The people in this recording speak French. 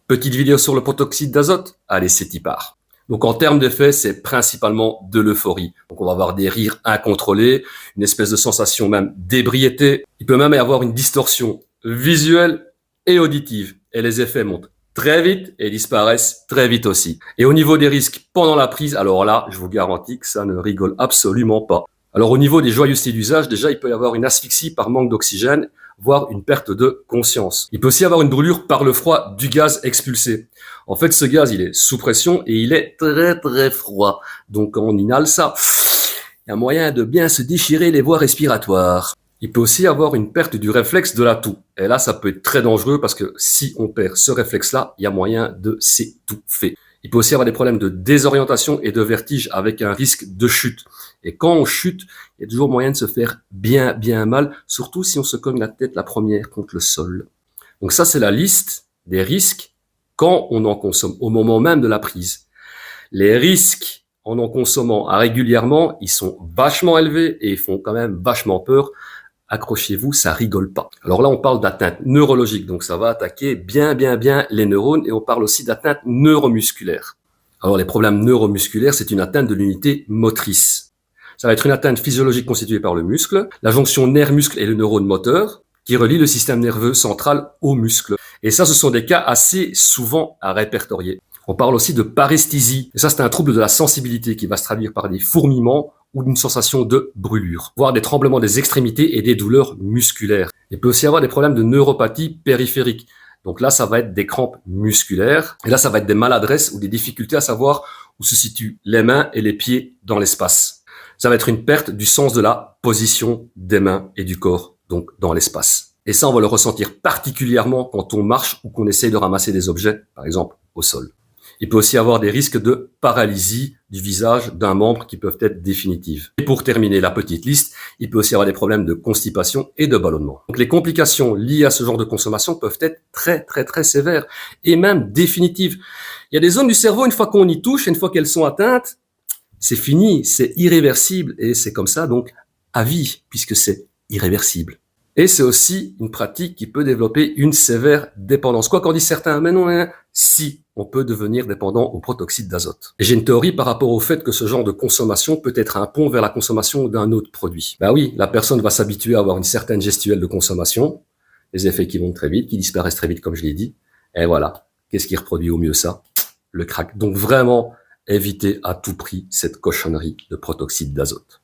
Petite vidéo sur le protoxyde d'azote? Allez, c'est y part. Donc en termes d'effet, c'est principalement de l'euphorie. Donc on va avoir des rires incontrôlés, une espèce de sensation même d'ébriété. Il peut même y avoir une distorsion visuelle et auditive. Et les effets montent très vite et disparaissent très vite aussi. Et au niveau des risques pendant la prise, alors là, je vous garantis que ça ne rigole absolument pas. Alors au niveau des joyeusetés d'usage, déjà il peut y avoir une asphyxie par manque d'oxygène, voire une perte de conscience. Il peut aussi avoir une brûlure par le froid du gaz expulsé. En fait, ce gaz, il est sous pression et il est très très froid. Donc quand on inhale ça, il y a moyen de bien se déchirer les voies respiratoires. Il peut aussi avoir une perte du réflexe de la toux. Et là, ça peut être très dangereux parce que si on perd ce réflexe-là, il y a moyen de s'étouffer. Il peut aussi avoir des problèmes de désorientation et de vertige avec un risque de chute. Et quand on chute, il y a toujours moyen de se faire bien mal, surtout si on se cogne la tête la première contre le sol. Donc ça, c'est la liste des risques quand on en consomme, au moment même de la prise. Les risques en consommant régulièrement, ils sont vachement élevés et ils font quand même vachement peur. Accrochez-vous, ça rigole pas. Alors là, on parle d'atteinte neurologique, donc ça va attaquer bien les neurones, et on parle aussi d'atteinte neuromusculaire. Alors les problèmes neuromusculaires, c'est une atteinte de l'unité motrice. Ça va être une atteinte physiologique constituée par le muscle, la jonction nerf-muscle et le neurone moteur, qui relie le système nerveux central au muscle. Et ça, ce sont des cas assez souvent à répertorier. On parle aussi de paresthésie. Et ça, c'est un trouble de la sensibilité qui va se traduire par des fourmillements ou d'une sensation de brûlure, voire des tremblements des extrémités et des douleurs musculaires. Il peut aussi y avoir des problèmes de neuropathie périphérique. Donc là, ça va être des crampes musculaires. Et là, ça va être des maladresses ou des difficultés à savoir où se situent les mains et les pieds dans l'espace. Ça va être une perte du sens de la position des mains et du corps, donc dans l'espace. Et ça, on va le ressentir particulièrement quand on marche ou qu'on essaye de ramasser des objets, par exemple, au sol. Il peut aussi y avoir des risques de paralysie du visage d'un membre qui peuvent être définitives. Et pour terminer la petite liste, il peut aussi y avoir des problèmes de constipation et de ballonnement. Donc les complications liées à ce genre de consommation peuvent être très sévères et même définitives. Il y a des zones du cerveau, une fois qu'on y touche, une fois qu'elles sont atteintes, c'est fini, c'est irréversible et c'est comme ça donc à vie puisque c'est irréversible. Et c'est aussi une pratique qui peut développer une sévère dépendance. Quoi qu'en disent certains, mais non, hein, si on peut devenir dépendant au protoxyde d'azote. Et j'ai une théorie par rapport au fait que ce genre de consommation peut être un pont vers la consommation d'un autre produit. Ben oui, la personne va s'habituer à avoir une certaine gestuelle de consommation, les effets qui vont très vite, qui disparaissent très vite comme je l'ai dit, et voilà. Qu'est-ce qui reproduit au mieux ça? Le crack. Donc vraiment, évitez à tout prix cette cochonnerie de protoxyde d'azote.